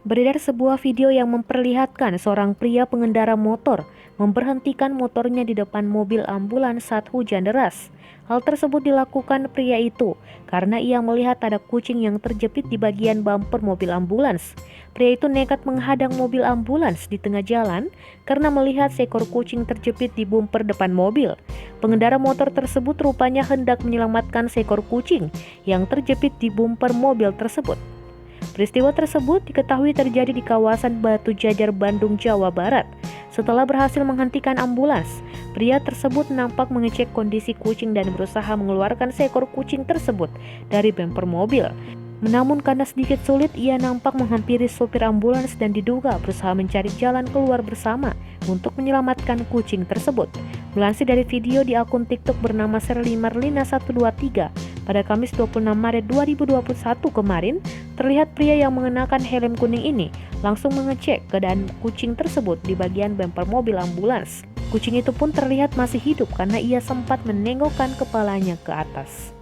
Beredar sebuah video yang memperlihatkan seorang pria pengendara motor memberhentikan motornya di depan mobil ambulans saat hujan deras. Hal tersebut dilakukan pria itu karena ia melihat ada kucing yang terjepit di bagian bumper mobil ambulans. Pria itu nekat menghadang mobil ambulans di tengah jalan karena melihat seekor kucing terjepit di bumper depan mobil. Pengendara motor tersebut rupanya hendak menyelamatkan seekor kucing yang terjepit di bumper mobil tersebut. Peristiwa tersebut diketahui terjadi di kawasan Batu Jajar, Bandung, Jawa Barat. Setelah berhasil menghentikan ambulans, pria tersebut nampak mengecek kondisi kucing dan berusaha mengeluarkan seekor kucing tersebut dari bumper mobil. Namun karena sedikit sulit, ia nampak menghampiri sopir ambulans dan diduga berusaha mencari jalan keluar bersama untuk menyelamatkan kucing tersebut. Melansir dari video di akun TikTok bernama Sherly Marlina 123, pada Kamis 26 Maret 2021 kemarin, terlihat pria yang mengenakan helm kuning ini langsung mengecek keadaan kucing tersebut di bagian bumper mobil ambulans. Kucing itu pun terlihat masih hidup karena ia sempat menengokkan kepalanya ke atas.